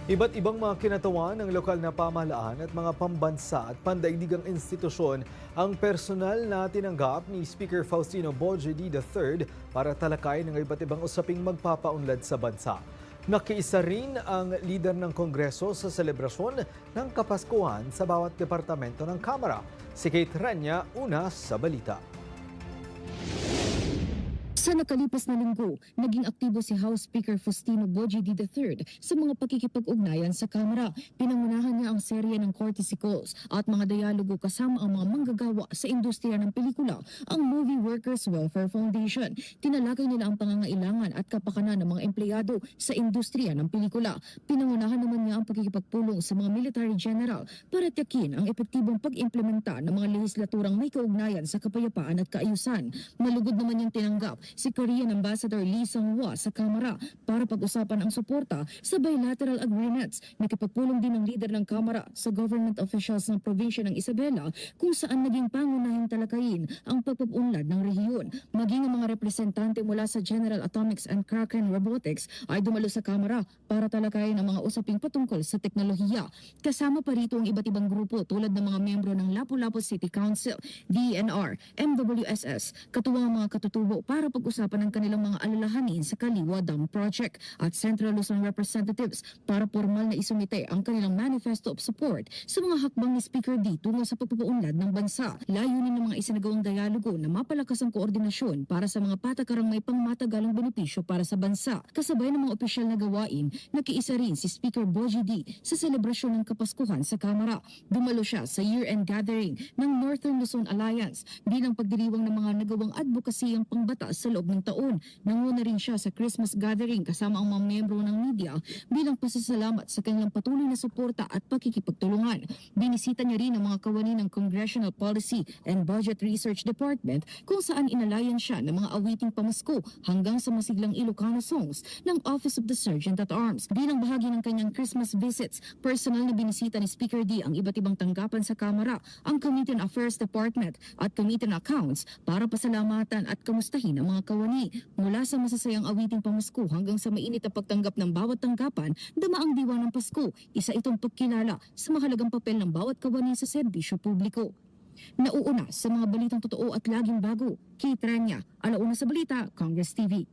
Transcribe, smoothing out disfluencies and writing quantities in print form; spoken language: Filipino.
Iba't ibang mga kinatawan ng lokal na pamahalaan at mga pambansa at pandaigdigang institusyon ang personal na tinanggap ni Speaker Faustino Boje III para talakayin ng iba't ibang usaping magpapaunlad sa bansa. Nakiisa rin ang lider ng Kongreso sa selebrasyon ng Kapaskuhan sa bawat departamento ng Kamara. Si Kate Renya, una sa balita. Sa nakalipas na linggo, naging aktibo si House Speaker Faustino Boje III sa mga pakikipag-ugnayan sa Kamara. Pinangunahan niya ang serye ng courtesy calls at mga dialogo kasama ang mga manggagawa sa industriya ng pelikula, ang Movie Workers Welfare Foundation. Tinalakay nila ang pangangailangan at kapakanan ng mga empleyado sa industriya ng pelikula. Pinangunahan naman niya ang pakikipagpulong sa mga military general para tiyakin ang epektibong pag-implementa ng mga lehislaturang may kaugnayan sa kapayapaan at kaayusan. Malugod naman niyang tinanggap si Korean Ambassador Lee Sung-hwa sa Kamara para pag-usapan ang suporta sa bilateral agreements. Nakipagpulong din ng leader ng Kamara sa government officials ng probinsya ng Isabela kung saan naging pangunahing talakayin ang pagpapunlad ng rehiyon. Maging ang mga representante mula sa General Atomics and Kraken Robotics ay dumalo sa Kamara para talakayin ang mga usaping patungkol sa teknolohiya. Kasama pa rito ang iba't ibang grupo tulad ng mga miyembro ng Lapu-Lapu City Council, DENR, MWSS, katuwang mga katutubo para pag-usapan ang kanilang mga alalahanin sa Kaliwa Dam Project at Central Luzon representatives para formal na isumite ang kanilang manifesto of support sa mga hakbang ni Speaker D tungo sa pagpapaunlad ng bansa. Layunin ng mga isinagawang dialogo na mapalakas ang koordinasyon para sa mga patakarang may pangmatagalang benepisyo para sa bansa. Kasabay ng mga opisyal na gawain, nakiisa rin si Speaker Boje D sa selebrasyon ng Kapaskuhan sa Kamara. Dumalo siya sa year-end gathering ng Northern Luzon Alliance bilang pagdiriwang ng mga nagawang advokasiyang pangbatas sa loob ng taon. Nanguna rin siya sa Christmas gathering kasama ang mga miyembro ng media bilang pasasalamat sa kanilang patuloy na suporta at pakikipagtulungan. Binisita niya rin ang mga kawani ng Congressional Policy and Budget Research Department kung saan inalayan siya ng mga awiting pamasko hanggang sa masiglang Ilocano songs ng Office of the Sergeant at Arms. Bilang bahagi ng kanyang Christmas visits, personal na binisita ni Speaker D ang iba't ibang tanggapan sa Kamara, ang Committee on Affairs Department at Committee on Accounts para pasalamatan at kamustahin ang mga kawani. Mula sa masasayang awiting pamasko hanggang sa mainit na pagtanggap ng bawat tanggapan, damaang diwa ng Pasko, isa itong pagkilala sa mahalagang papel ng bawat kawani sa serbisyo publiko. Nauuna sa mga balitang totoo at laging bago, Kate Renya, alauna sa balita, Congress TV.